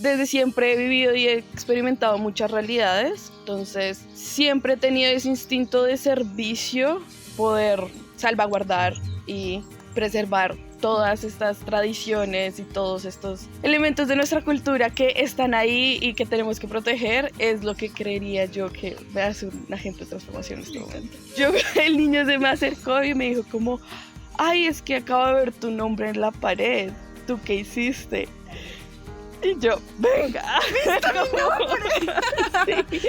desde siempre he vivido y he experimentado muchas realidades, entonces siempre he tenido ese instinto de servicio, poder salvaguardar y preservar todas estas tradiciones y todos estos elementos de nuestra cultura que están ahí y que tenemos que proteger, es lo que creería yo que me hace un agente de transformación en este momento. El niño se me acercó y me dijo como, ay, es que acabo de ver tu nombre en la pared, ¿tú qué hiciste? Y yo, venga. Sí.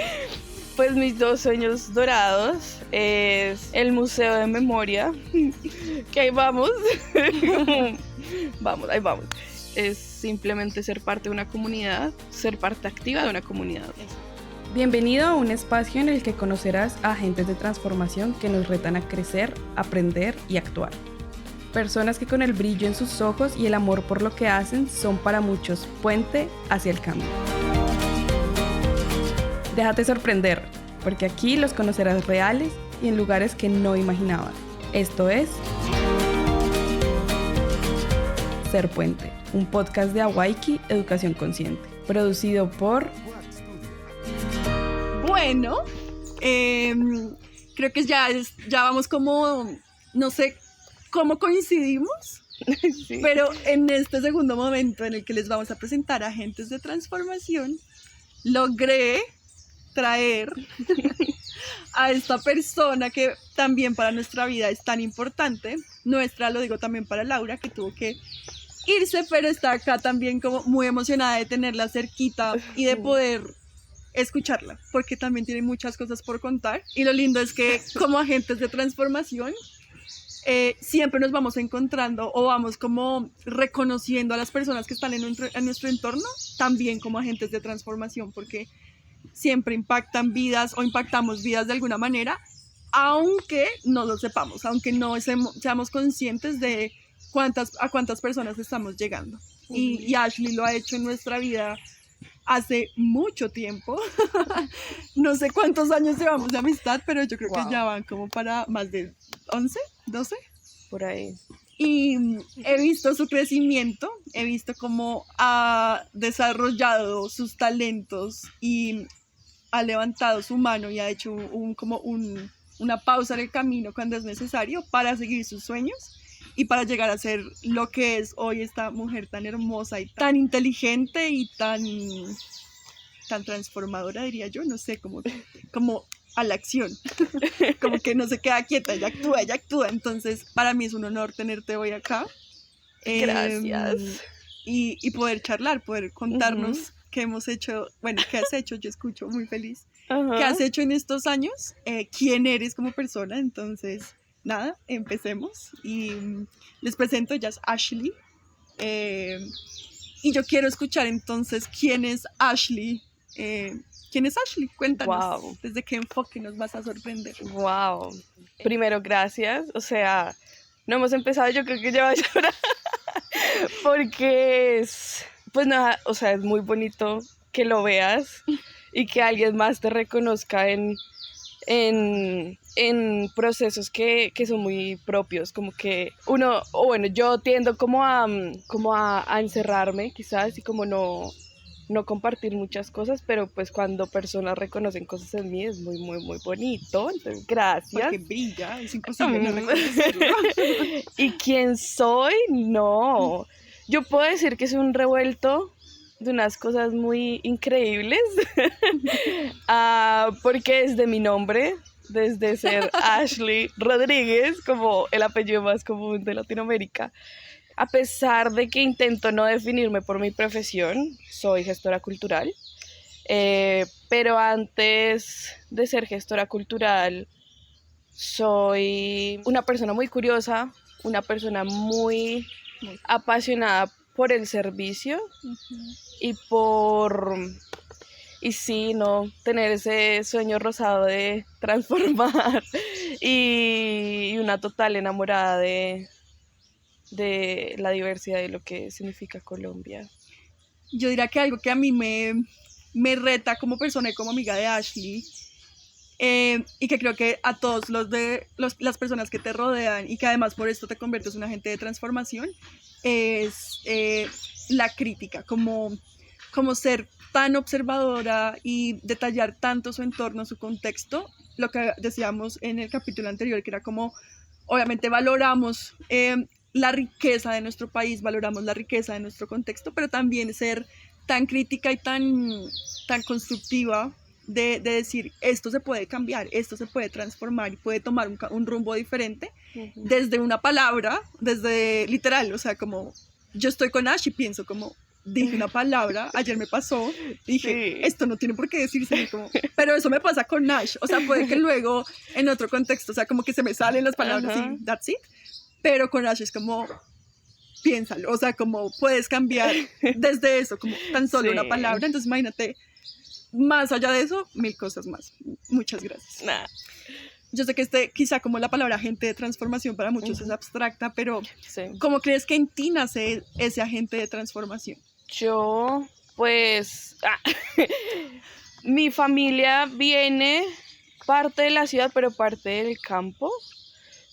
Pues mis 2 sueños dorados es el Museo de Memoria, que ahí vamos, ahí vamos. Es simplemente ser parte de una comunidad, ser parte activa de una comunidad. Bienvenido a un espacio en el que conocerás a agentes de transformación que nos retan a crecer, aprender y actuar. Personas que con el brillo en sus ojos y el amor por lo que hacen son para muchos puente hacia el cambio. Déjate sorprender, porque aquí los conocerás reales y en lugares que no imaginabas. Esto es Ser Puente, un podcast de Awaiki Educación Consciente, producido por... Bueno, creo que ya vamos como, no sé cómo coincidimos, Sí. pero en este segundo momento en el que les vamos a presentar a agentes de transformación, logré traer a esta persona que también para nuestra vida es tan importante, nuestra, lo digo también para Laura, que tuvo que irse, pero está acá también como muy emocionada de tenerla cerquita y de poder escucharla, porque también tiene muchas cosas por contar. Y lo lindo es que como agentes de transformación siempre nos vamos encontrando o vamos como reconociendo a las personas que están en nuestro entorno también como agentes de transformación, porque siempre impactan vidas o impactamos vidas de alguna manera, aunque no lo sepamos, aunque no seamos conscientes de a cuántas personas estamos llegando. Y Ashley lo ha hecho en nuestra vida hace mucho tiempo. No sé cuántos años llevamos de amistad, pero yo creo que ya van como para más de 11, 12. Por ahí. Y he visto su crecimiento, he visto cómo ha desarrollado sus talentos y ha levantado su mano y ha hecho una pausa en el camino cuando es necesario para seguir sus sueños y para llegar a ser lo que es hoy esta mujer tan hermosa y tan inteligente y tan transformadora, diría yo, no sé, como a la acción, como que no se queda quieta, ella actúa, entonces para mí es un honor tenerte hoy acá. Gracias. Y poder charlar, poder contarnos qué hemos hecho, bueno, qué has hecho, yo escucho muy feliz, qué has hecho en estos años, quién eres como persona, entonces nada, empecemos y les presento, ella es Ashley, y yo quiero escuchar entonces quién es Ashley. ¿Quién es Ashley? Cuéntanos. Wow. ¿Desde qué enfoque nos vas a sorprender? Wow. Primero, gracias. O sea, no hemos empezado, yo creo que ya va a llorar. Porque pues nada, o sea, es muy bonito que lo veas y que alguien más te reconozca en procesos que son muy propios, como que uno, o bueno, yo tiendo como a encerrarme quizás y como no compartir muchas cosas, pero pues cuando personas reconocen cosas en mí es muy, muy, muy bonito, entonces gracias. Porque brilla, es imposible no reconocerlo. ¿Y quién soy? No, yo puedo decir que es un revuelto de unas cosas muy increíbles, porque es de mi nombre, desde ser Ashley Rodríguez, como el apellido más común de Latinoamérica. A pesar de que intento no definirme por mi profesión, soy gestora cultural, pero antes de ser gestora cultural, soy una persona muy curiosa, una persona muy apasionada por el servicio y sí, no tener ese sueño rosado de transformar y una total enamorada de la diversidad y lo que significa Colombia. Yo diría que algo que a mí me reta como persona y como amiga de Ashley, y que creo que a todos las personas que te rodean y que además por esto te conviertes en un agente de transformación, es la crítica, como como ser tan observadora y detallar tanto su entorno, su contexto, lo que decíamos en el capítulo anterior, que era como, obviamente valoramos la riqueza de nuestro país, valoramos la riqueza de nuestro contexto, pero también ser tan crítica y tan constructiva de decir, esto se puede cambiar, esto se puede transformar y puede tomar un rumbo diferente desde una palabra, desde literal, o sea, como yo estoy con Ash y pienso como, dije una palabra, ayer me pasó, dije, esto no tiene por qué decirse, como, pero eso me pasa con Ash, o sea, puede que luego en otro contexto, o sea, como que se me salen las palabras y that's it, pero con Ash es como, piénsalo, o sea, como puedes cambiar desde eso, como tan solo una palabra, entonces imagínate, más allá de eso, 1000 cosas más. Muchas gracias. Nah. Yo sé que quizá como la palabra agente de transformación para muchos es abstracta, pero Sí. ¿cómo crees que en ti nace ese agente de transformación? Yo, pues, mi familia viene parte de la ciudad, pero parte del campo.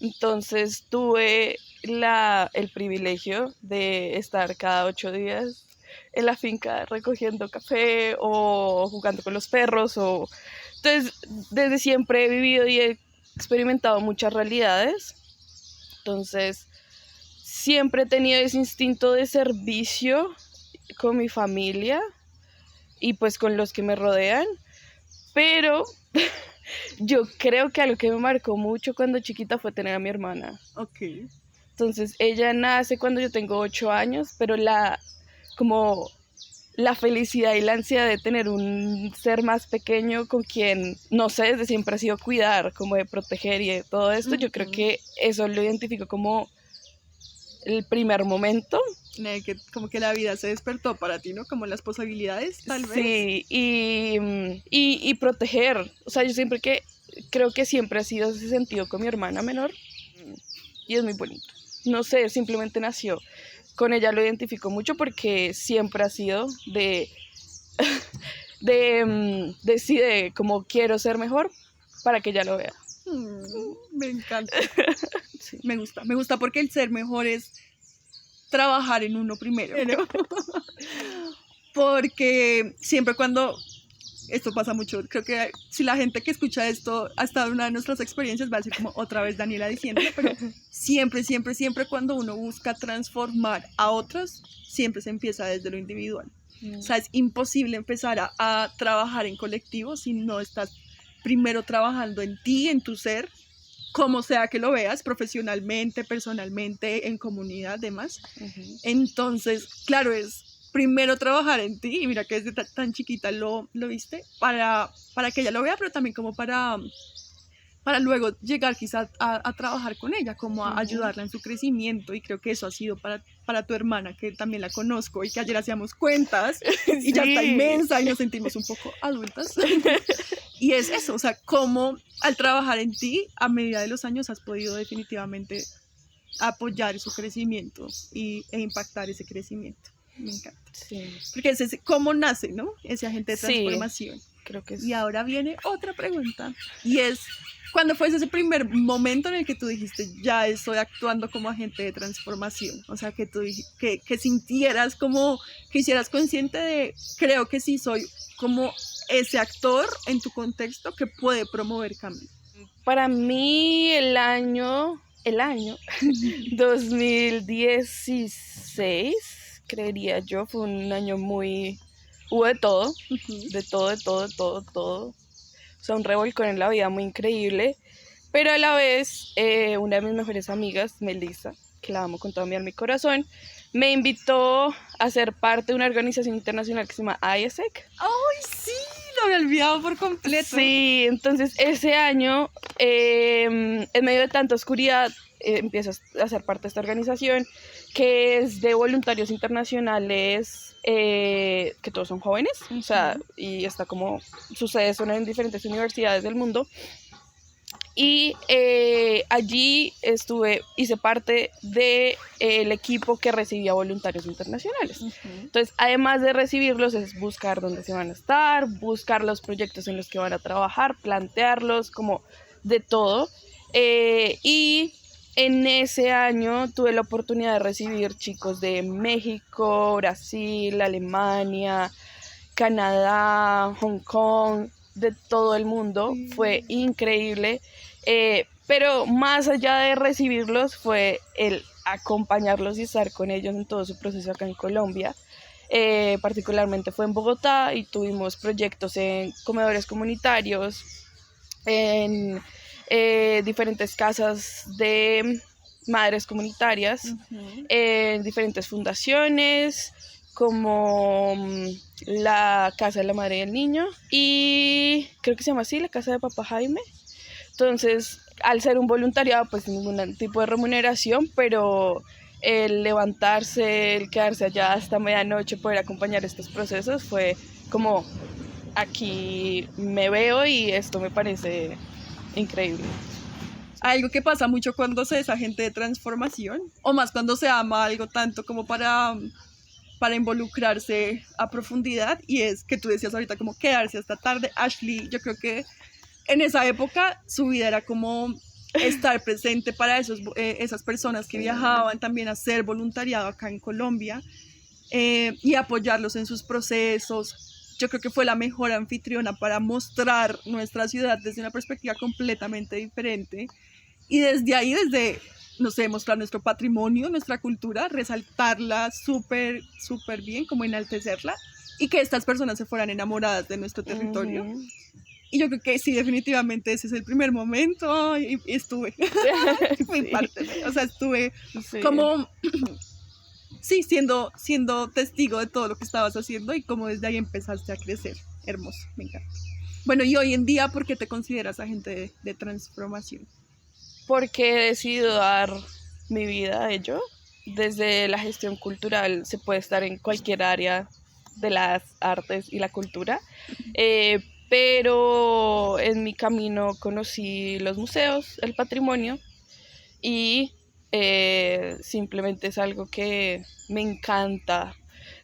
Entonces tuve el privilegio de estar cada 8 días en la finca recogiendo café o jugando con los perros. Entonces, desde siempre he vivido y he experimentado muchas realidades. Entonces, siempre he tenido ese instinto de servicio con mi familia y pues con los que me rodean. Pero yo creo que algo que me marcó mucho cuando chiquita fue tener a mi hermana. Ok. Entonces, ella nace cuando yo tengo 8 años, pero como la felicidad y la ansiedad de tener un ser más pequeño con quien, no sé, desde siempre ha sido cuidar, como de proteger y de todo esto, yo creo que eso lo identifico como el primer momento. Como que la vida se despertó para ti, ¿no? Como las posibilidades, tal vez. Sí, y proteger. O sea, yo creo que siempre ha sido ese sentido con mi hermana menor y es muy bonito. No sé, simplemente nació. Con ella lo identifico mucho porque siempre ha sido decide como quiero ser mejor para que ella lo vea. Me encanta. Sí. Me gusta porque el ser mejor es trabajar en uno primero. Porque siempre cuando, esto pasa mucho, creo que si la gente que escucha esto ha estado en una de nuestras experiencias va a decir como otra vez Daniela diciéndolo, pero siempre cuando uno busca transformar a otros, siempre se empieza desde lo individual. O sea, es imposible empezar a trabajar en colectivo si no estás primero trabajando en ti, en tu ser, como sea que lo veas, profesionalmente, personalmente, en comunidad, demás. Entonces, claro, es primero trabajar en ti, y mira que desde tan chiquita lo viste, para que ella lo vea, pero también como para luego llegar quizás a trabajar con ella, como a ayudarla en su crecimiento, y creo que eso ha sido para tu hermana, que también la conozco, y que ayer hacíamos cuentas, y ya está inmensa, y nos sentimos un poco adultas. Y es eso, o sea, cómo al trabajar en ti, a medida de los años has podido definitivamente apoyar su crecimiento e impactar ese crecimiento. Me encanta. Sí. Porque es cómo nace, ¿no? Ese agente de transformación. Creo que sí. Y ahora viene otra pregunta, y es, ¿cuándo fue ese primer momento en el que tú dijiste, ya estoy actuando como agente de transformación? O sea, que tú que sintieras como, que hicieras consciente de, creo que sí soy como ese actor en tu contexto que puede promover cambio. Para mí el año 2016, creería yo, fue un año hubo de todo, de todo. O sea, un revolcón en la vida muy increíble, pero a la vez una de mis mejores amigas, Melissa, que la amo con todo mi alma y corazón, me invitó a ser parte de una organización internacional que se llama IASEC. ¡Ay, sí! Lo había olvidado por completo. Sí, entonces ese año, en medio de tanta oscuridad, empiezo a ser parte de esta organización, que es de voluntarios internacionales, que todos son jóvenes, o sea, y está como, sus sedes son en diferentes universidades del mundo. Y allí hice parte del equipo que recibía voluntarios internacionales. Entonces, además de recibirlos, es buscar dónde se van a estar, buscar los proyectos en los que van a trabajar, plantearlos, como de todo. Y en ese año tuve la oportunidad de recibir chicos de México, Brasil, Alemania, Canadá, Hong Kong, de todo el mundo. Fue increíble. Pero más allá de recibirlos fue el acompañarlos y estar con ellos en todo su proceso acá en Colombia. Particularmente fue en Bogotá y tuvimos proyectos en comedores comunitarios, en diferentes casas de madres comunitarias, en diferentes fundaciones como la Casa de la Madre y el Niño, y creo que se llama así, la Casa de Papá Jaime. Entonces, al ser un voluntariado, pues ningún tipo de remuneración, pero el levantarse, el quedarse allá hasta medianoche, poder acompañar estos procesos, fue como, aquí me veo y esto me parece increíble. Algo que pasa mucho cuando se es agente de transformación, o más cuando se ama algo tanto como para involucrarse a profundidad, y es que tú decías ahorita como quedarse hasta tarde. Ashley, yo creo que en esa época su vida era como estar presente para esas personas que viajaban también a hacer voluntariado acá en Colombia, y apoyarlos en sus procesos. Yo creo que fue la mejor anfitriona para mostrar nuestra ciudad desde una perspectiva completamente diferente, y desde ahí, no sé, mostrar nuestro patrimonio, nuestra cultura, resaltarla súper, súper bien, como enaltecerla, y que estas personas se fueran enamoradas de nuestro territorio. Y yo creo que sí, definitivamente ese es el primer momento, y estuve, fui parte, o sea, estuve como, sí, siendo testigo de todo lo que estabas haciendo, y como desde ahí empezaste a crecer. Hermoso, me encanta. Bueno, y hoy en día, ¿por qué te consideras agente de transformación? Porque he decidido dar mi vida a ello. Desde la gestión cultural se puede estar en cualquier área de las artes y la cultura, pero en mi camino conocí los museos, el patrimonio, y simplemente es algo que me encanta.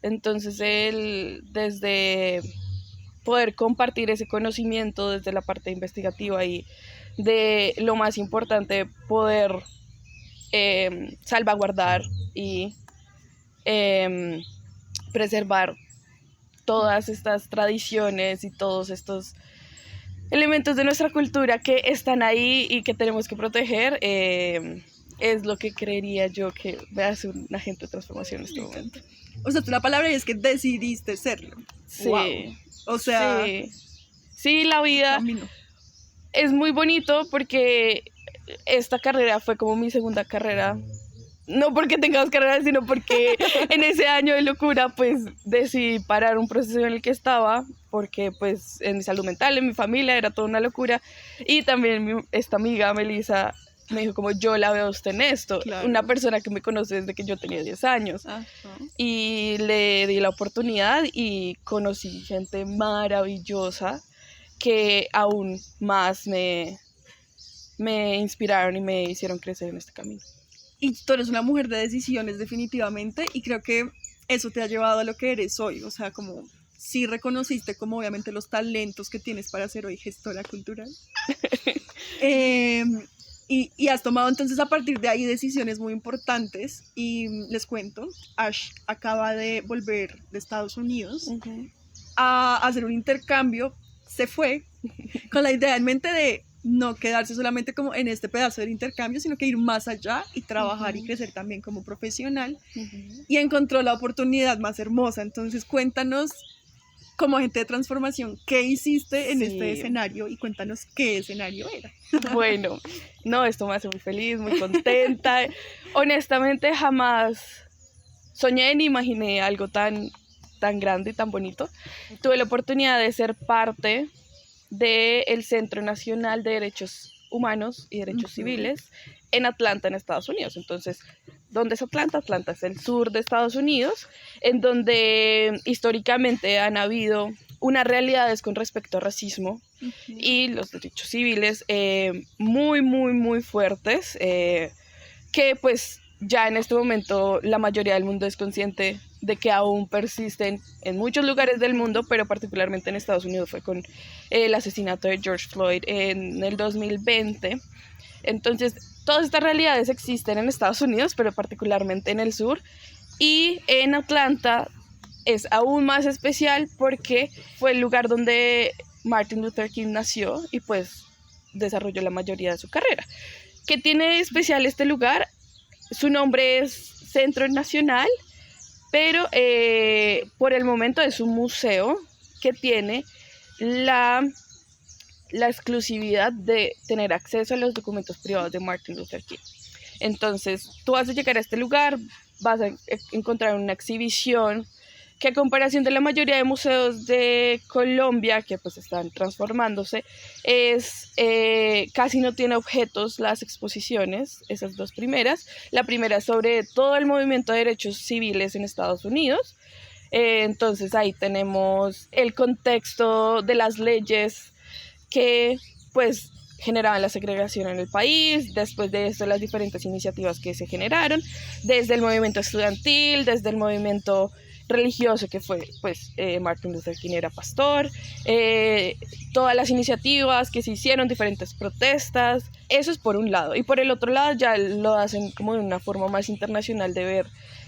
Entonces desde poder compartir ese conocimiento desde la parte investigativa y de lo más importante, poder salvaguardar y preservar todas estas tradiciones y todos estos elementos de nuestra cultura que están ahí y que tenemos que proteger, es lo que creería yo que me hace un agente de transformación en este momento. O sea, la palabra es que decidiste serlo. Sí. Wow. O sea, sí, la vida camino. Es muy bonito porque esta carrera fue como mi segunda carrera. No porque tenga dos carreras, sino porque en ese año de locura pues decidí parar un proceso en el que estaba, porque pues en mi salud mental, en mi familia, era toda una locura. Y también esta amiga Melissa me dijo como, yo la veo a usted en esto. Claro. Una persona que me conoce desde que yo tenía 10 años. Ajá. Y le di la oportunidad y conocí gente maravillosa que aún más me inspiraron y me hicieron crecer en este camino. Y tú eres una mujer de decisiones definitivamente, y creo que eso te ha llevado a lo que eres hoy. O sea, como sí reconociste como obviamente los talentos que tienes para ser hoy gestora cultural. Y has tomado entonces a partir de ahí decisiones muy importantes, y les cuento, Ash acaba de volver de Estados Unidos a hacer un intercambio. Se fue con la idea en mente de no quedarse solamente como en este pedazo del intercambio, sino que ir más allá y trabajar y crecer también como profesional, y encontró la oportunidad más hermosa. Entonces cuéntanos, como agente de transformación, ¿qué hiciste en este escenario? Y cuéntanos qué escenario era. Bueno, no, esto me hace muy feliz, muy contenta. Honestamente jamás soñé ni imaginé algo tan grande y tan bonito. Tuve la oportunidad de ser parte del Centro Nacional de Derechos Humanos y Derechos Civiles en Atlanta, en Estados Unidos. Entonces, ¿dónde es Atlanta? Atlanta es el sur de Estados Unidos, en donde históricamente han habido unas realidades con respecto al racismo y los derechos civiles muy, muy, muy fuertes, que pues ya en este momento la mayoría del mundo es consciente de que aún persisten en muchos lugares del mundo, pero particularmente en Estados Unidos fue con el asesinato de George Floyd en el 2020. Entonces, todas estas realidades existen en Estados Unidos, pero particularmente en el sur. Y en Atlanta es aún más especial porque fue el lugar donde Martin Luther King nació y pues desarrolló la mayoría de su carrera. ¿Qué tiene de especial este lugar? Su nombre es Centro Nacional, pero por el momento es un museo que tiene la exclusividad de tener acceso a los documentos privados de Martin Luther King. Entonces, tú vas a llegar a este lugar, vas a encontrar una exhibición que a comparación de la mayoría de museos de Colombia, que pues están transformándose, casi no tiene objetos las exposiciones, esas dos primeras. La primera es sobre todo el movimiento de derechos civiles en Estados Unidos. Entonces ahí tenemos el contexto de las leyes que pues generaban la segregación en el país, después de esto las diferentes iniciativas que se generaron, desde el movimiento estudiantil, desde el movimiento religioso que fue, pues Martin Luther King era pastor, todas las iniciativas que se hicieron, diferentes protestas, eso es por un lado, y por el otro lado ya lo hacen como de una forma más internacional de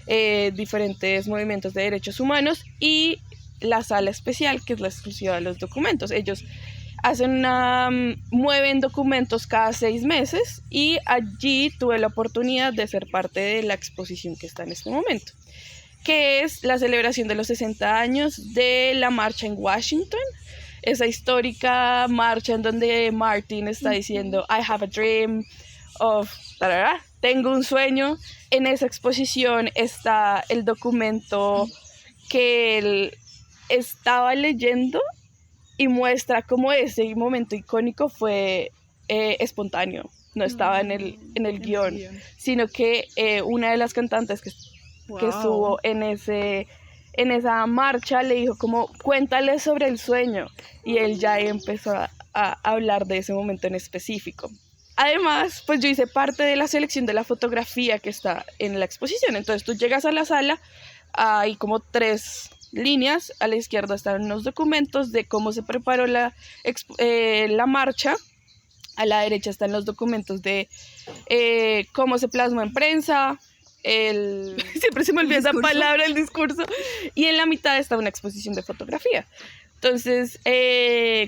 ver diferentes movimientos de derechos humanos, y la sala especial que es la exclusiva de los documentos. Ellos mueven documentos cada 6 meses y allí tuve la oportunidad de ser parte de la exposición que está en este momento, que es la celebración de los 60 años de la marcha en Washington, esa histórica marcha en donde Martin está diciendo I have a dream of, tengo un sueño. En esa exposición está el documento que él estaba leyendo y muestra cómo ese momento icónico fue espontáneo, no estaba en el guión, sino que una de las cantantes que estuvo en esa marcha le dijo como, cuéntale sobre el sueño, y él ya empezó a hablar de ese momento en específico. Además, pues yo hice parte de la selección de la fotografía que está en la exposición. Entonces tú llegas a la sala, hay como 3 líneas, a la izquierda están unos documentos de cómo se preparó la marcha, a la derecha están los documentos de cómo se plasmó en prensa, siempre se me olvida esa palabra, el discurso, y en la mitad está una exposición de fotografía. Entonces,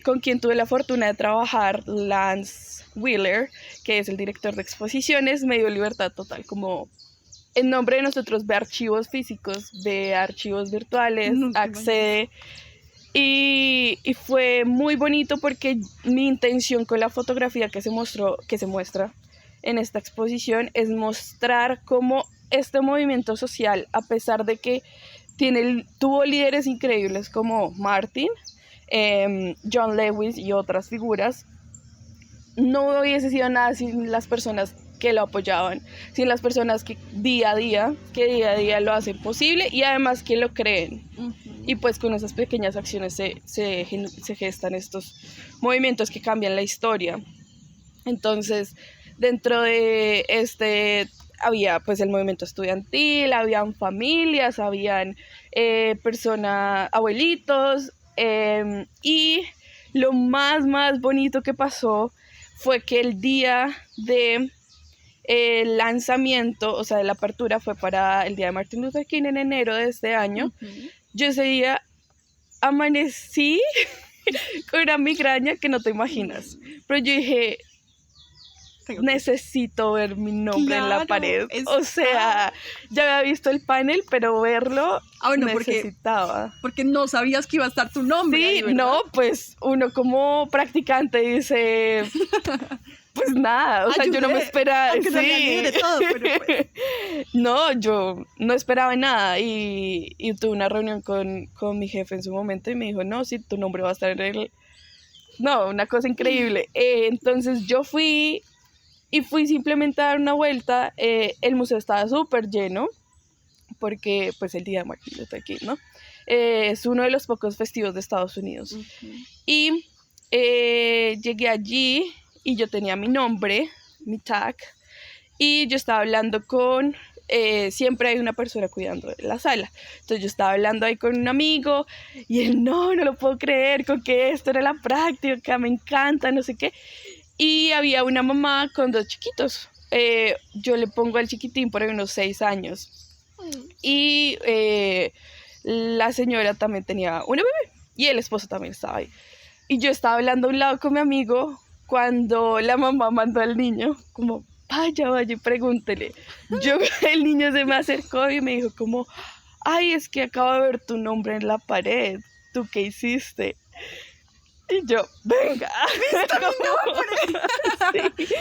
con quien tuve la fortuna de trabajar, Lance Wheeler, que es el director de exposiciones, me dio libertad total, como en nombre de nosotros ve archivos físicos, ve archivos virtuales, accede. Y fue muy bonito porque mi intención con la fotografía que se muestra en esta exposición es mostrar cómo este movimiento social, a pesar de que tuvo líderes increíbles como Martin, John Lewis y otras figuras, no hubiese sido nada sin las personas que lo apoyaban, sin las personas que día a día lo hacen posible y además que lo creen. Y pues con esas pequeñas acciones se gestan estos movimientos que cambian la historia. Entonces, dentro de había pues el movimiento estudiantil, habían familias, habían abuelitos, y lo más bonito que pasó fue que el día de el lanzamiento, o sea, de la apertura, fue para el día de Martin Luther King en enero de este año. Yo ese día amanecí con una migraña que no te imaginas, pero yo dije, necesito ver mi nombre en la pared. O sea, ya había visto el panel, pero verlo necesitaba. Porque no sabías que iba a estar tu nombre. Sí, ahí, no, pues uno como practicante dice, pues nada, o sea, yo no me esperaba. Sí. De todo, pero pues. No, yo no esperaba nada y tuve una reunión con mi jefe en su momento y me dijo, no, sí, tu nombre va a estar en el... No, una cosa increíble. Entonces yo fui simplemente a dar una vuelta. El museo estaba súper lleno porque pues el día de Martin Luther King, ¿no? Es uno de los pocos festivos de Estados Unidos. Y llegué allí y yo tenía mi nombre, mi tag, y yo estaba hablando siempre hay una persona cuidando de la sala. Entonces yo estaba hablando ahí con un amigo y él, no lo puedo creer, con que esto era la práctica, me encanta, no sé qué. Y había una mamá con 2 chiquitos. Yo le pongo al chiquitín por ahí unos 6 años. Y la señora también tenía una bebé y el esposo también estaba ahí. Y yo estaba hablando a un lado con mi amigo cuando la mamá mandó al niño, como, vaya y pregúntele. El niño se me acercó y me dijo como, ay, es que acabo de ver tu nombre en la pared, ¿tú qué hiciste? Y yo, venga. ¿Viste mi nombre? Sí.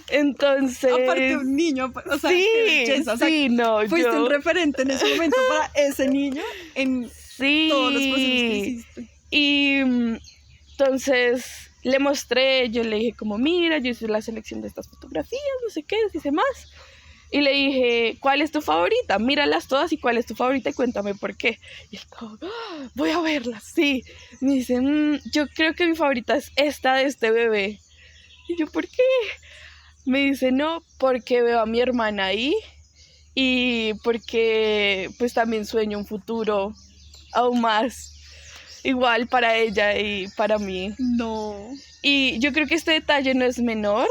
Entonces... Aparte un niño, o sea, sí, qué belleza, o sea, sí, no, fuiste yo... un referente en ese momento para ese niño en sí. todos los procesos que hiciste. Y entonces le mostré, yo le dije como, mira, yo hice la selección de estas fotografías, no sé qué, hice más. Y le dije, ¿cuál es tu favorita? Míralas todas y cuál es tu favorita y cuéntame por qué. Y él como, "Ah, voy a verlas, sí". Me dice, yo creo que mi favorita es esta de este bebé. Y yo, ¿por qué? Me dice, no, porque veo a mi hermana ahí y porque pues también sueño un futuro aún más igual para ella y para mí. No. Y yo creo que este detalle no es menor,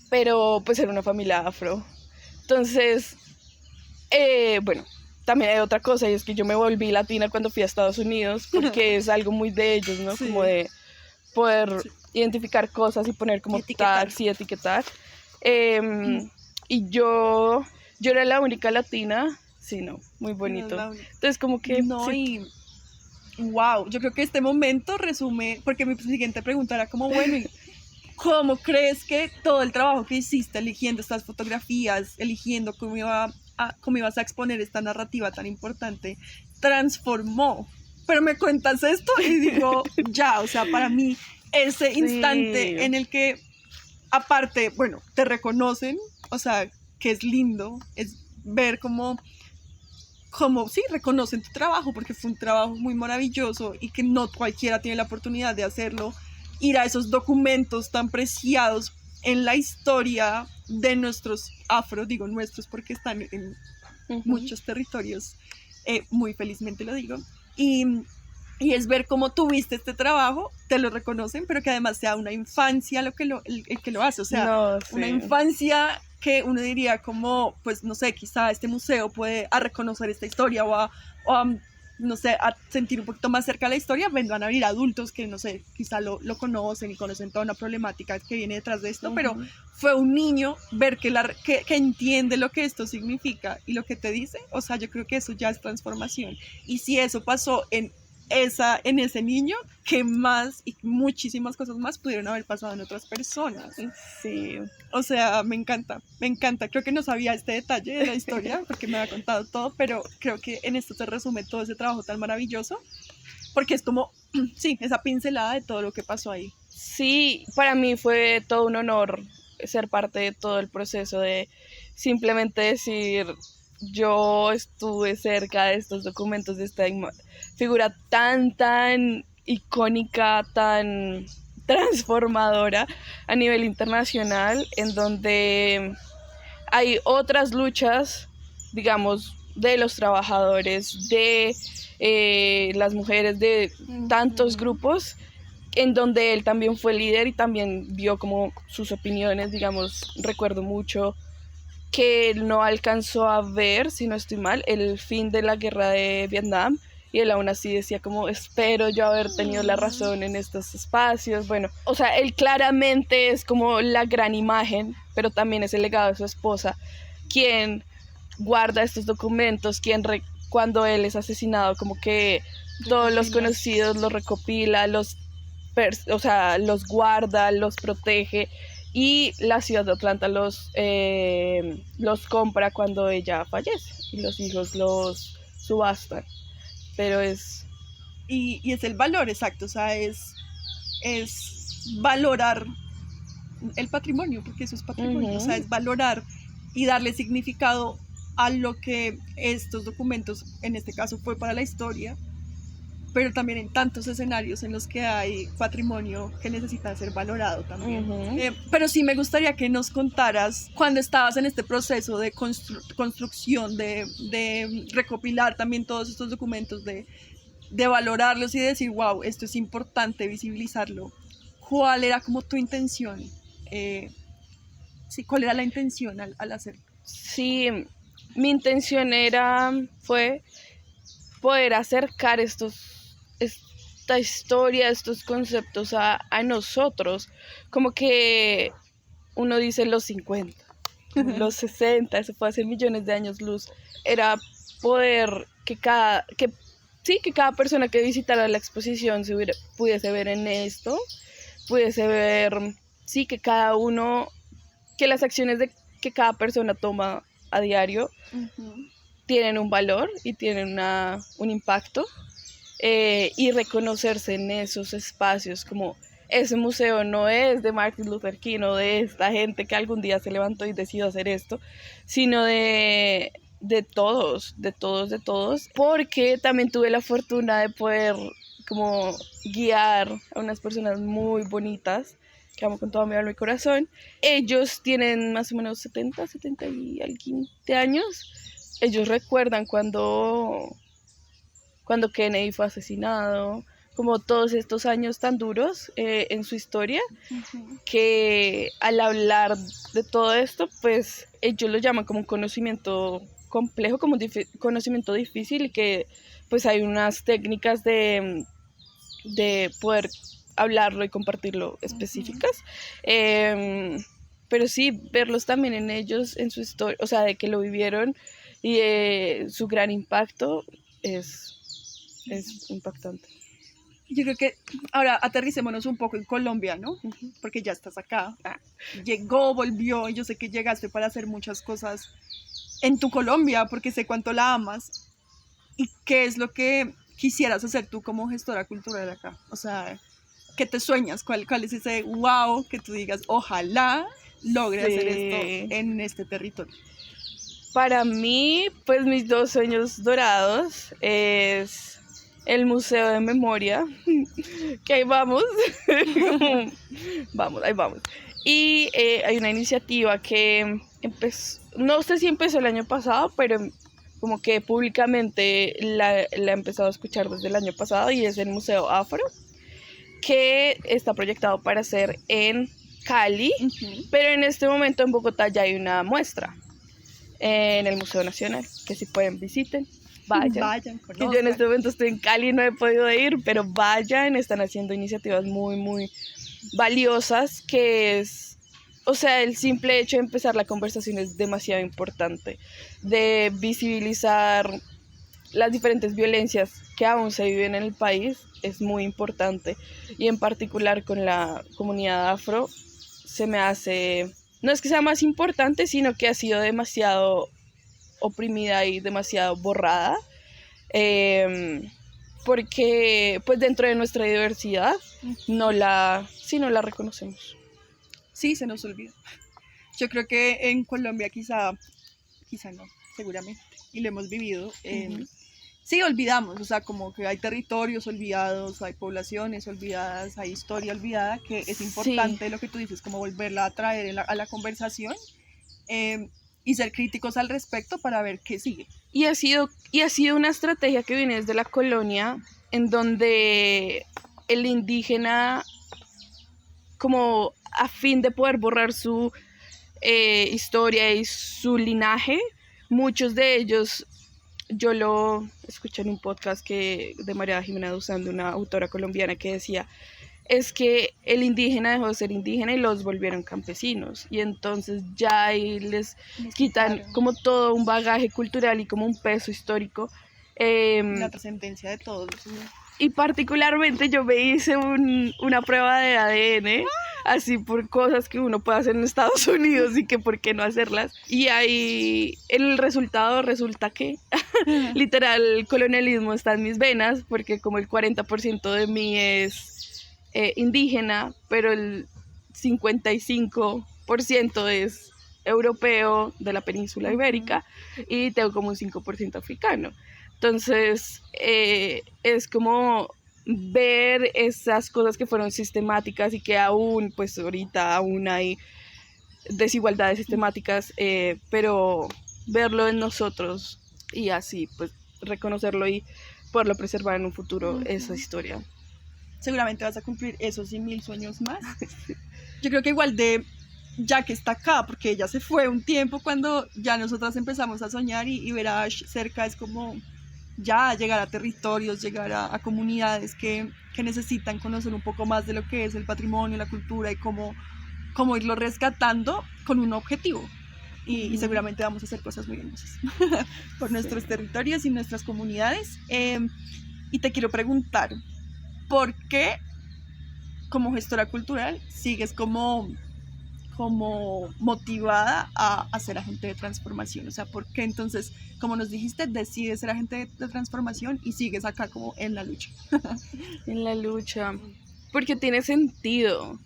pero pues era una familia afro. Entonces, bueno, también hay otra cosa y es que yo me volví latina cuando fui a Estados Unidos porque es algo muy de ellos, ¿no? Sí. Como de poder identificar cosas y poner como tags y etiquetar. Y yo era la única latina, sí, no, muy bonito. Entonces como que... No, sí. y wow, yo creo que este momento resume, porque mi siguiente pregunta era como, bueno, ¿y cómo crees que todo el trabajo que hiciste eligiendo estas fotografías, eligiendo cómo ibas a exponer esta narrativa tan importante, transformó? Pero me cuentas esto y digo, ya, o sea, para mí ese instante en el que, aparte, bueno, te reconocen, o sea, que es lindo, es ver cómo sí, reconocen tu trabajo, porque fue un trabajo muy maravilloso y que no cualquiera tiene la oportunidad de hacerlo, ir a esos documentos tan preciados en la historia de nuestros afro, digo nuestros porque están en muchos territorios, muy felizmente lo digo, y es ver cómo tuviste este trabajo, te lo reconocen, pero que además sea una infancia el que lo hace, o sea, no, sí. Una infancia que uno diría como, pues no sé, quizá este museo puede a reconocer esta historia o a, no sé, a sentir un poquito más cerca de la historia, van a venir adultos que, no sé, quizá lo conocen y conocen toda una problemática que viene detrás de esto, pero fue un niño ver que entiende lo que esto significa y lo que te dice, o sea, yo creo que eso ya es transformación. Y si eso pasó en ese niño, que más y muchísimas cosas más pudieron haber pasado en otras personas. Sí. O sea, me encanta. Creo que no sabía este detalle de la historia porque me había contado todo, pero creo que en esto se resume todo ese trabajo tan maravilloso, porque es como, sí, esa pincelada de todo lo que pasó ahí. Sí, para mí fue todo un honor ser parte de todo el proceso de simplemente decir, yo estuve cerca de estos documentos, de esta figura tan icónica, tan transformadora a nivel internacional, en donde hay otras luchas, digamos, de los trabajadores, de las mujeres, de tantos grupos, en donde él también fue líder y también vio como sus opiniones, digamos, recuerdo mucho que él no alcanzó a ver, si no estoy mal, el fin de la guerra de Vietnam, y él aún así decía como, espero yo haber tenido la razón en estos espacios. Bueno, o sea, él claramente es como la gran imagen, pero también es el legado de su esposa, quien guarda estos documentos, cuando él es asesinado, como que todos los conocidos los recopila, los guarda, los protege, y la ciudad de Atlanta los compra cuando ella fallece y los hijos los subastan. Pero es... Y es el valor, exacto, o sea, es valorar el patrimonio, porque eso es patrimonio, o sea, es valorar y darle significado a lo que estos documentos, en este caso fue para la historia, pero también en tantos escenarios en los que hay patrimonio que necesita ser valorado también. Pero sí me gustaría que nos contaras cuando estabas en este proceso de construcción, de recopilar también todos estos documentos, de valorarlos y de decir, wow, esto es importante visibilizarlo. ¿Cuál era como tu intención? Sí, ¿cuál era la intención al hacerlo? Sí, mi intención fue poder acercar esta historia, estos conceptos a nosotros. Como que uno dice los 50, los 60, eso fue hace millones de años luz. Era poder que cada persona que visitara la exposición pudiese ver en esto, pudiese ver, que cada uno, que las acciones que cada persona toma a diario tienen un valor y tienen un impacto, y reconocerse en esos espacios, como ese museo no es de Martin Luther King o de esta gente que algún día se levantó y decidió hacer esto, sino de todos, porque también tuve la fortuna de poder como guiar a unas personas muy bonitas que amo con todo mi alma y corazón. Ellos tienen más o menos 70 y algunos de años. Ellos recuerdan cuando Kennedy fue asesinado, como todos estos años tan duros en su historia, que al hablar de todo esto, pues ellos lo llaman como un conocimiento complejo, como un conocimiento difícil, y que pues hay unas técnicas de poder hablarlo y compartirlo específicas. Pero sí, verlos también en ellos, en su historia, o sea, de que lo vivieron y su gran impacto es impactante. Yo creo que ahora aterricémonos un poco en Colombia, ¿no? Porque ya estás acá. Llegó, volvió, y yo sé que llegaste para hacer muchas cosas en tu Colombia, porque sé cuánto la amas. ¿Y qué es lo que quisieras hacer tú como gestora cultural acá? O sea, ¿qué te sueñas? ¿Cuál es ese wow que tú digas, ojalá logre hacer esto en este territorio? Para mí, pues mis 2 sueños dorados es el Museo de Memoria, que ahí vamos, ahí vamos. Y hay una iniciativa que empezó, no sé si empezó el año pasado, pero como que públicamente la he empezado a escuchar desde el año pasado, y es el Museo Afro, que está proyectado para ser en Cali, pero en este momento en Bogotá ya hay una muestra en el Museo Nacional, que si pueden visiten, vayan, conozcan. Yo en este momento estoy en Cali, no he podido ir, pero vayan, están haciendo iniciativas muy, muy valiosas, que es, o sea, el simple hecho de empezar la conversación es demasiado importante, de visibilizar las diferentes violencias que aún se viven en el país, es muy importante, y en particular con la comunidad afro, se me hace, no es que sea más importante, sino que ha sido demasiado oprimida y demasiado borrada, porque pues dentro de nuestra diversidad no la reconocemos. Sí, se nos olvida. Yo creo que en Colombia quizá no, seguramente, y lo hemos vivido. Sí, olvidamos, o sea, como que hay territorios olvidados, hay poblaciones olvidadas, hay historia olvidada, que es importante lo que tú dices, como volverla a traer a la conversación, y ser críticos al respecto para ver qué sigue. Y ha sido una estrategia que viene desde la colonia, en donde el indígena, como a fin de poder borrar su historia y su linaje, muchos de ellos, yo lo escuché en un podcast de María Jimena Duzán, de una autora colombiana, que decía, es que el indígena dejó de ser indígena y los volvieron campesinos, y entonces ya ahí les quitan como todo un bagaje cultural y como un peso histórico. La trascendencia de todos. Y particularmente yo me hice una prueba de ADN, así por cosas que uno puede hacer en Estados Unidos y que por qué no hacerlas. Y ahí el resultado resulta que literal el colonialismo está en mis venas, porque como el 40% de mí es indígena, pero el 55% es europeo de la península ibérica, y tengo como un 5% africano. Entonces es como ver esas cosas que fueron sistemáticas y que aún, pues ahorita aún hay desigualdades sistemáticas, pero verlo en nosotros y así pues reconocerlo y poderlo preservar en un futuro, esa historia. Seguramente vas a cumplir esos y 1000 sueños más. Yo creo que igual ya que está acá, porque ella se fue un tiempo, cuando ya nosotras empezamos a soñar y ver a Ash cerca es como ya llegar a territorios, llegar a comunidades que necesitan conocer un poco más de lo que es el patrimonio, la cultura y cómo irlo rescatando con un objetivo. Y seguramente vamos a hacer cosas muy hermosas por nuestros territorios y nuestras comunidades. Y te quiero preguntar, ¿por qué como gestora cultural sigues como motivada a ser agente de transformación? O sea, ¿por qué entonces, como nos dijiste, decides ser agente de transformación y sigues acá como en la lucha? En la lucha, porque tiene sentido.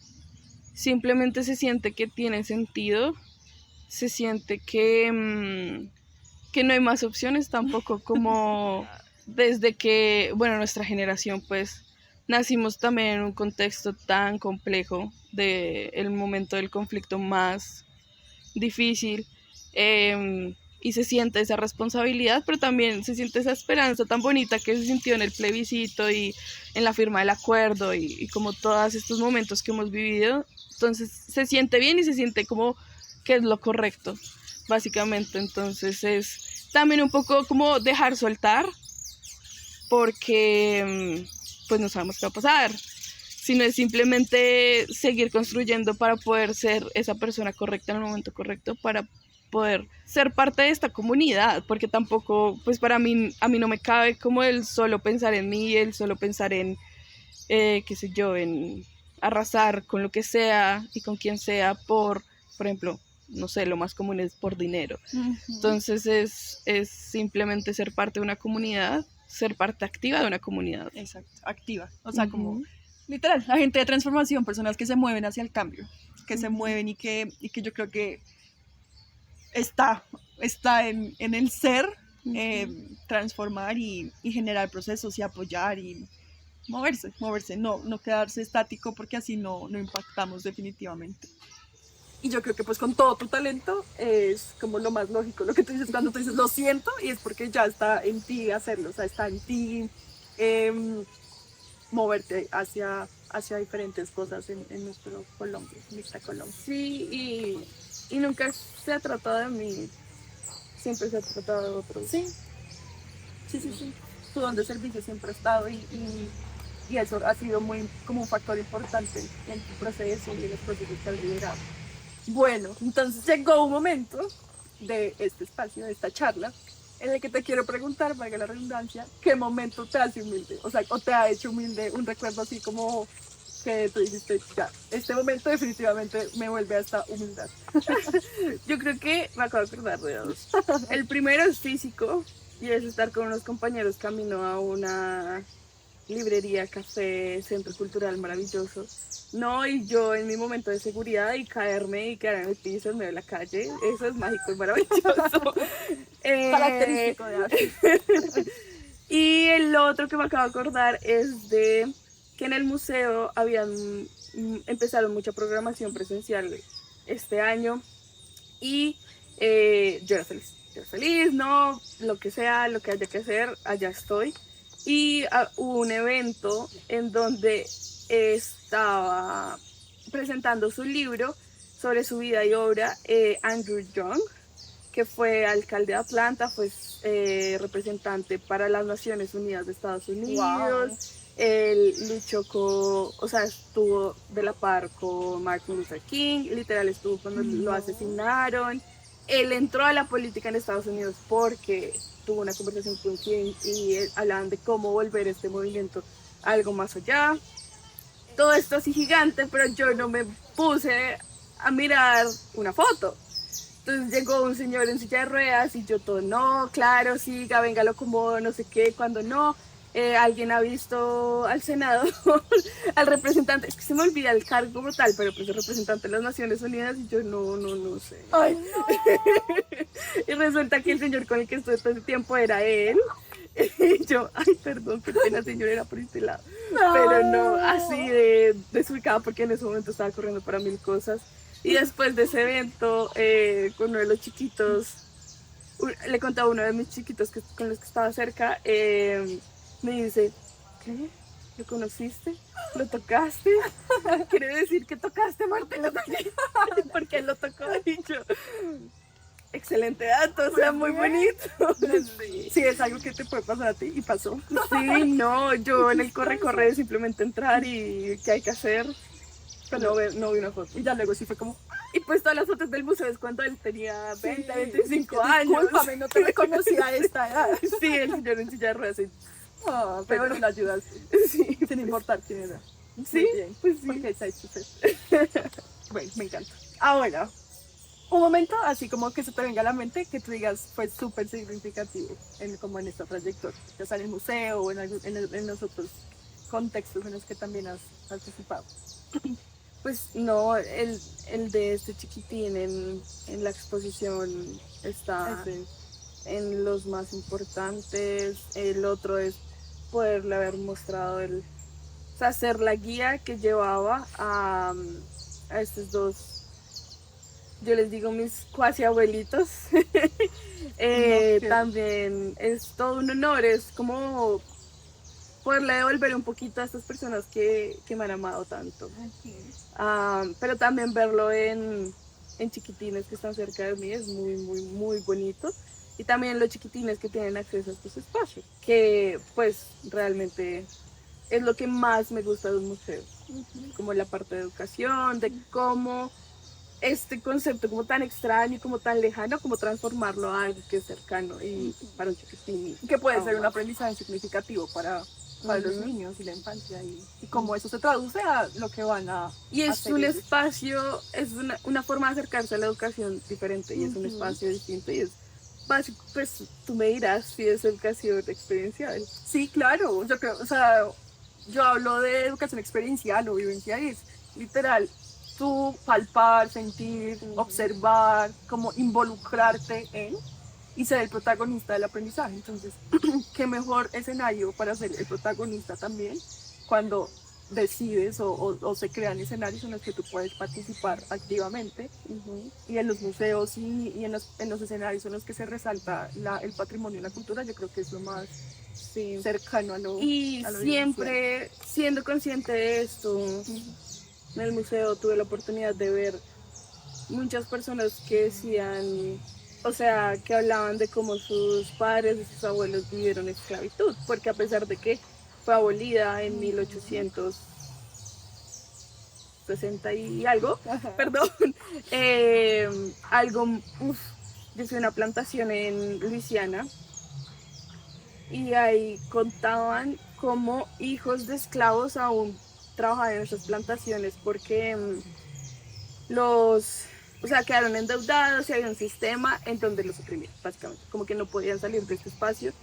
Simplemente se siente que tiene sentido, se siente que no hay más opciones tampoco, como desde que, bueno, nuestra generación pues nacimos también en un contexto tan complejo del momento del conflicto más difícil, y se siente esa responsabilidad, pero también se siente esa esperanza tan bonita que se sintió en el plebiscito y en la firma del acuerdo y como todos estos momentos que hemos vivido. Entonces se siente bien y se siente como que es lo correcto, básicamente. Entonces es también un poco como dejar soltar, porque pues no sabemos qué va a pasar, sino es simplemente seguir construyendo para poder ser esa persona correcta en el momento correcto, para poder ser parte de esta comunidad, porque tampoco, pues para mí, a mí no me cabe como el solo pensar en mí, el solo pensar en, qué sé yo, en arrasar con lo que sea y con quien sea por ejemplo, no sé, lo más común es por dinero. Entonces es simplemente ser parte de una comunidad, ser parte activa de una comunidad. Exacto, activa, o sea, como literal, agente de transformación, personas que se mueven hacia el cambio, que se mueven y que yo creo que está en el ser, transformar y generar procesos y apoyar y moverse, no quedarse estático, porque así no impactamos definitivamente. Y yo creo que pues con todo tu talento es como lo más lógico, lo que tú dices cuando tú dices lo siento, y es porque ya está en ti hacerlo, o sea, está en ti moverte hacia diferentes cosas en nuestro Colombia, en esta Colombia. Sí, y nunca se ha tratado de mí, siempre se ha tratado de otros. Sí. Tu don de servicio siempre ha estado y eso ha sido muy como un factor importante en tu proceso y en los procesos que has liderado. Bueno, entonces llegó un momento de este espacio, de esta charla, en el que te quiero preguntar, valga la redundancia, ¿qué momento te hace humilde? O sea, ¿o te ha hecho humilde un recuerdo así como que tú dijiste, ya, este momento definitivamente me vuelve hasta humildad? Yo creo que me acabo de acordar de dos. El primero es físico, y es estar con unos compañeros camino a una librería, café, centro cultural maravilloso. No, y yo en mi momento de seguridad y caerme y quedar en el piso en medio de la calle, eso es mágico y maravilloso. Característico de arte. Y el otro que me acabo de acordar es de que en el museo empezaron mucha programación presencial este año y yo era feliz, no, lo que sea, lo que haya que hacer, allá estoy. Y hubo un evento en donde estaba presentando su libro sobre su vida y obra Andrew Young, que fue alcalde de Atlanta, fue representante para las Naciones Unidas de Estados Unidos. Wow. Él luchó estuvo de la par con Martin Luther King, literal estuvo cuando lo asesinaron. Él entró a la política en Estados Unidos porque tuvo una conversación con King y hablaban de cómo volver este movimiento a algo más allá. Todo esto así gigante, pero yo no me puse a mirar una foto. Entonces llegó un señor en silla de ruedas y yo todo, no, claro, siga, venga, lo acomodo, no sé qué, cuando no. Alguien ha visto al senador, al representante, es que se me olvida el cargo como tal, pero pues el representante de las Naciones Unidas, y yo no sé. Ay, no. Y resulta que el señor con el que estuve todo ese tiempo era él. Y yo, ay, perdón, qué pena, señor, era por este lado. No. Pero no, así de desubicada, porque en ese momento estaba corriendo para mil cosas. Y después de ese evento, con uno de los chiquitos, le contaba a uno de mis chiquitos con los que estaba cerca, me dice, ¿qué? ¿Lo conociste? ¿Lo tocaste? ¿Quiere decir que tocaste, Marta? ¿Por qué él lo tocó? Y yo, Excelente dato, o sea, muy bonito. Sí. Sí, es algo que te puede pasar a ti y pasó. Sí, no, yo en el corre simplemente entrar y qué hay que hacer, pero no vi una foto. Y ya luego sí fue como, Y pues todas las fotos del museo es cuando él tenía 20, 25 años. discúlpame, no te reconocía a esta edad. Sí, el señor en silla de ruedas. Ah, pero bueno, la ayudaste, Sí, sin importar quién era. sí, Muy bien, pues sí. porque sabes tu ser. Bueno, me encanta. Ahora, un momento así como que se te venga a la mente que tú digas fue súper significativo como en esta trayectoria, ya sea en el museo o en los otros contextos en los que también has participado. Pues no, el de este chiquitín en la exposición está Ese. en los más importantes. El otro es poderle haber mostrado o sea, ser la guía que llevaba a estos dos, yo les digo mis cuasi abuelitos. qué- También es todo un honor, es como poderle devolver un poquito a estas personas que me han amado tanto. Pero también verlo en chiquitines que están cerca de mí es muy, muy, muy bonito. Y también los chiquitines que tienen acceso a estos espacios, que pues realmente es lo que más me gusta de un museo, como la parte de educación, de cómo este concepto como tan extraño y como tan lejano, como transformarlo a algo que es cercano y para un chiquitín. Que puede ser un aprendizaje significativo para los niños y la infancia y cómo eso se traduce a lo que van a Y es hacer un ellos. espacio, es una forma de acercarse a la educación diferente y es un espacio distinto y es básico, pues tú me dirás si es educación experiencial. Sí, claro, yo creo, o sea, yo hablo de educación experiencial o vivencial y es literal, tú palpar, sentir, observar, como involucrarte en y ser el protagonista del aprendizaje. Entonces, qué mejor escenario para ser el protagonista también cuando decides o se crean escenarios en los que tú puedes participar activamente y en los museos y en los escenarios en los que se resalta el patrimonio y la cultura, yo creo que es lo más Sí. cercano a lo Y a lo siempre siendo consciente de esto, en el museo tuve la oportunidad de ver muchas personas que decían, o sea, que hablaban de cómo sus padres y sus abuelos vivieron esclavitud, porque a pesar de que fue abolida en 1860 y algo, perdón, yo fui a una plantación en Luisiana y ahí contaban cómo hijos de esclavos aún trabajaban en esas plantaciones porque o sea, quedaron endeudados y había un sistema en donde los oprimían, básicamente, como que no podían salir de este espacio.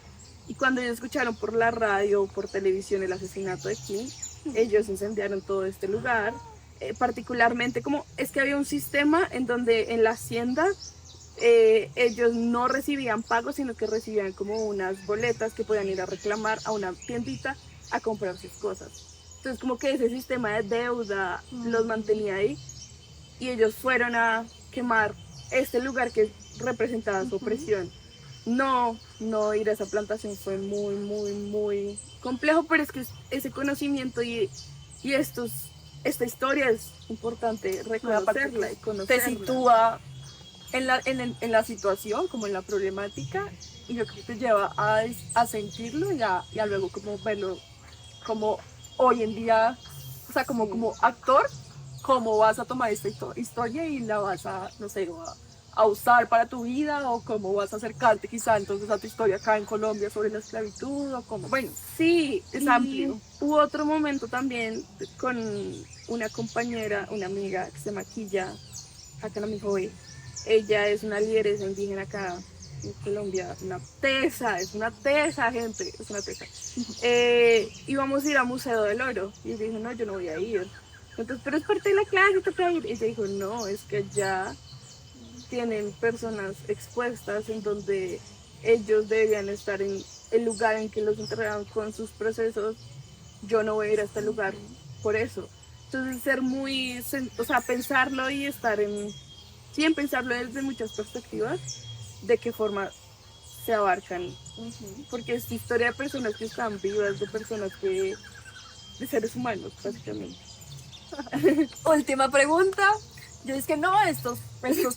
Y cuando ellos escucharon por la radio o por televisión el asesinato de King, ellos incendiaron todo este lugar, particularmente como es que había un sistema en donde en la hacienda ellos no recibían pago, sino que recibían como unas boletas que podían ir a reclamar a una tiendita a comprar sus cosas. Entonces como que ese sistema de deuda los mantenía ahí y ellos fueron a quemar este lugar que representaba su opresión. No ir a esa plantación fue muy, muy, muy complejo, pero es que ese conocimiento y esta historia es importante reconocerla y conocerla. te sitúa en la situación, como en la problemática, y yo creo que te lleva a sentirlo y a luego como verlo como hoy en día, o sea, como actor, cómo vas a tomar esta historia y la vas a, no sé, a usar para tu vida o cómo vas a acercarte quizá entonces a tu historia acá en Colombia sobre la esclavitud o como, bueno, Sí, es amplio. Hubo otro momento también con una compañera, una amiga que se maquilla acá en mi joven. Ella es una lideresa indígena acá en Colombia, es una tesa, gente, es una tesa. Íbamos a ir al Museo del Oro y ella dijo, no, yo no voy a ir. Entonces, pero es parte de la clase, toca ir. Ella dijo, no, es que ya tienen personas expuestas en donde ellos deberían estar en el lugar en que los enterraron con sus procesos. Yo no voy a ir a este lugar por eso. Entonces ser muy, o sea, pensarlo y estar en pensarlo desde muchas perspectivas, de qué forma se abarcan, porque es historia de personas que están vivas, de seres humanos, básicamente. Última pregunta, Yo es que no, estos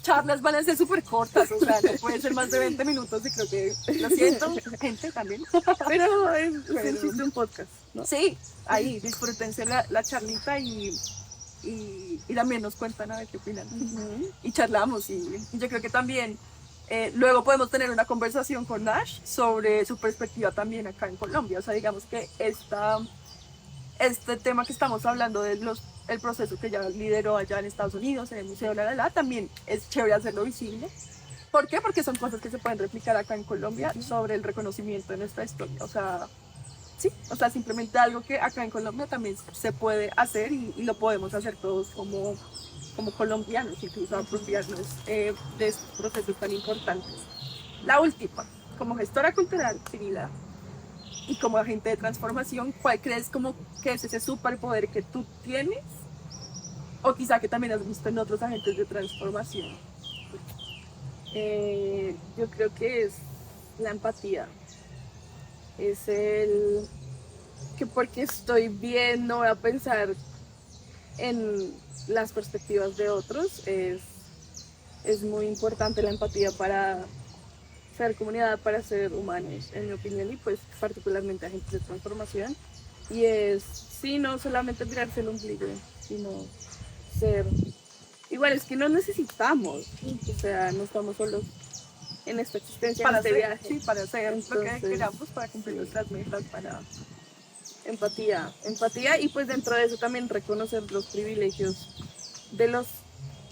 charlas van a ser súper cortas, o sea, no pueden ser más de 20 minutos y creo que, lo siento, gente también. Pero existe un podcast, ¿no? Sí, ahí, disfrútense la charlita y también nos cuentan a ver qué opinan. Y charlamos y yo creo que también luego podemos tener una conversación con Nash sobre su perspectiva también acá en Colombia. O sea, digamos que este tema que estamos hablando de el proceso que ya lideró allá en Estados Unidos, en el Museo también es chévere hacerlo visible. ¿Por qué? Porque son cosas que se pueden replicar acá en Colombia sobre el reconocimiento de nuestra historia. O sea, sí, o sea, simplemente algo que acá en Colombia también se puede hacer y lo podemos hacer todos como colombianos, incluso apropiarnos de estos procesos tan importantes. La última, como gestora cultural, Cirila, y como agente de transformación, ¿cuál crees como que es ese superpoder que tú tienes? O quizá que también has visto en otros agentes de transformación. Yo creo que es la empatía. Es el que porque estoy bien no voy a pensar en las perspectivas de otros. Es muy importante la empatía para ser comunidad, para ser humanos, en mi opinión, y pues particularmente agentes de transformación. Y es, sí, no solamente mirarse el ombligo, sino ser... Igual es que no necesitamos, o sea, no estamos solos en esta existencia, para en este hacer, viaje. sí, para hacer lo que Entonces, queramos, para cumplir nuestras metas, para... empatía y pues dentro de eso también reconocer los privilegios de los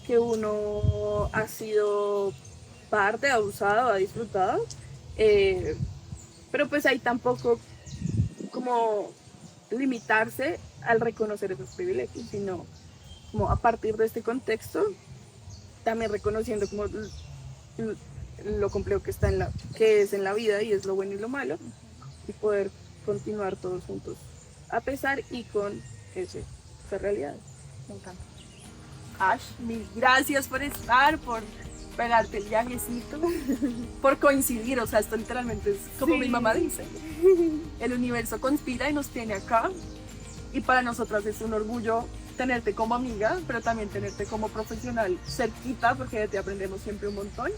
que uno ha sido parte, ha usado, ha disfrutado, pero pues ahí tampoco como limitarse al reconocer esos privilegios, sino como a partir de este contexto también reconociendo como lo complejo que está que es en la vida y es lo bueno y lo malo y poder continuar todos juntos a pesar y con esa realidad. Me encanta. Ash, mil gracias por estar, por pegarte el viajecito, por coincidir, o sea, esto literalmente es como Sí. mi mamá dice, el universo conspira y nos tiene acá, y para nosotras es un orgullo tenerte como amiga, pero también tenerte como profesional cerquita, porque de ti aprendemos siempre un montón.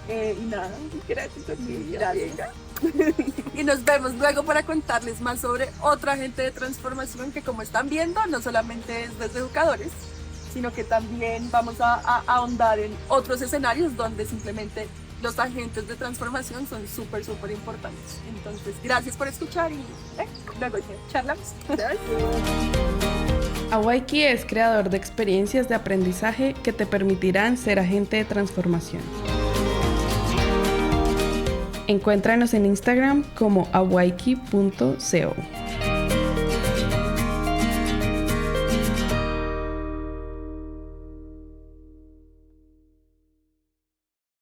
Y nada, Gracias a ti. gracias. Y nos vemos luego para contarles más sobre otra agente de transformación que, como están viendo, no solamente es desde educadores, sino que también vamos a ahondar en otros escenarios donde simplemente los agentes de transformación son súper importantes. Entonces, gracias por escuchar y luego ya charlamos. Awaiki es creador de experiencias de aprendizaje que te permitirán ser agente de transformación. Encuéntranos en Instagram como awaiki.co.